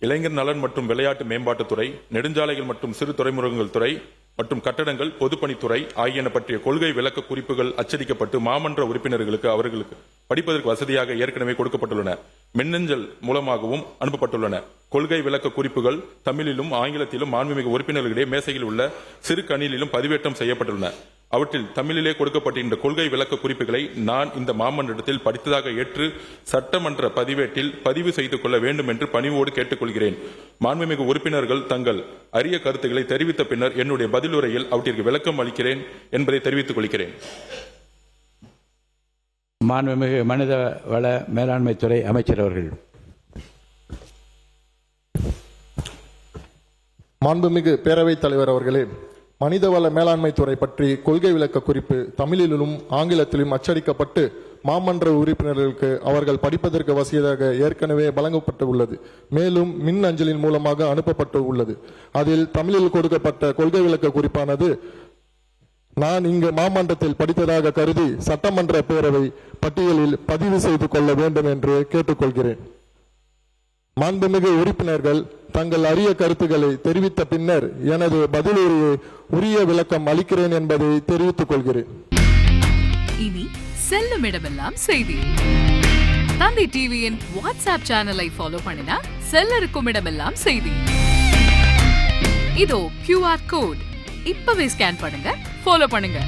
இளைஞர் நலன் மற்றும் விளையாட்டு மேம்பாட்டுத்துறை, நெடுஞ்சாலைகள் மற்றும் சிறு துறைமுகங்கள் துறை மற்றும் கட்டடங்கள், பொதுப்பணித்துறை ஆகியன பற்றிய கொள்கை விளக்க குறிப்புகள் அச்சடிக்கப்பட்டு மாமன்ற உறுப்பினர்களுக்கு அவர்களுக்கு படிப்பதற்கு வசதியாக ஏற்கனவே கொடுக்கப்பட்டுள்ளன. மின்னஞ்சல் மூலமாகவும் அனுப்பப்பட்டுள்ளன. கொள்கை விளக்க குறிப்புகள் தமிழிலும் ஆங்கிலத்திலும் மாண்புமிகு உறுப்பினர்களிடையே மேசையில் உள்ள சிறு கணினிலும் பதிவேற்றம் செய்யப்பட்டுள்ளன. அவற்றில் தமிழிலே கொடுக்கப்பட்டிருந்த கொள்கை விளக்க குறிப்புகளை நான் இந்த மாமன்றத்தில் படித்ததாக ஏற்று சட்டமன்ற பதிவேட்டில் பதிவு செய்து கொள்ள வேண்டும் என்று பணிவோடு கேட்டுக்கொள்கிறேன். மாண்புமிகு உறுப்பினர்கள் தங்கள் அரிய கருத்துக்களை தெரிவித்த பின்னர் என்னுடைய பதிலுரையில் அவற்றிற்கு விளக்கம் அளிக்கிறேன் என்பதை தெரிவித்துக் கொள்கிறேன். மாண்புமிகு மனித வள மேலாண்மை துறை அமைச்சர் அவர்கள். மாண்புமிகு பேரவைத் தலைவர் அவர்களே, மனிதவள மேலாண்மை துறை பற்றி கொள்கை விளக்க குறிப்பு தமிழிலும் ஆங்கிலத்திலும் அச்சடிக்கப்பட்டு மாமன்ற உறுப்பினர்களுக்கு அவர்கள் படிப்பதற்கு வசதியாக ஏற்கனவே வழங்கப்பட்டு உள்ளது. மேலும் மின் அஞ்சலின் மூலமாக அனுப்பப்பட்டு உள்ளது. அதில் தமிழில் கொடுக்கப்பட்ட கொள்கை விளக்க குறிப்பானது நான் இங்கு மாமன்றத்தில் படித்ததாக கருதி சட்டமன்ற பேரவை பட்டியலில் பதிவு செய்து கொள்ள வேண்டும் என்று கேட்டுக்கொள்கிறேன். மாண்புமிகு உறுப்பினர்கள் தங்கள் அரிய கருத்துக்களை தெரிவித்த பின்னர் எனது பதிலுரையை உரிய விளக்கம் அளிக்கிறேன் என்பதை தெரிவித்துக் கொள்கிறேன். இனி செல்லும் இடமெல்லாம் செய்தி. தந்தை டிவியின் வாட்ஸ்அப் சேனலை ஃபாலோ பண்ணினா செல்ல இருக்கும் இடமெல்லாம் செய்தி. இதோ QR கோட் இப்பவே ஸ்கேன் பண்ணுங்க, ஃபாலோ பண்ணுங்க.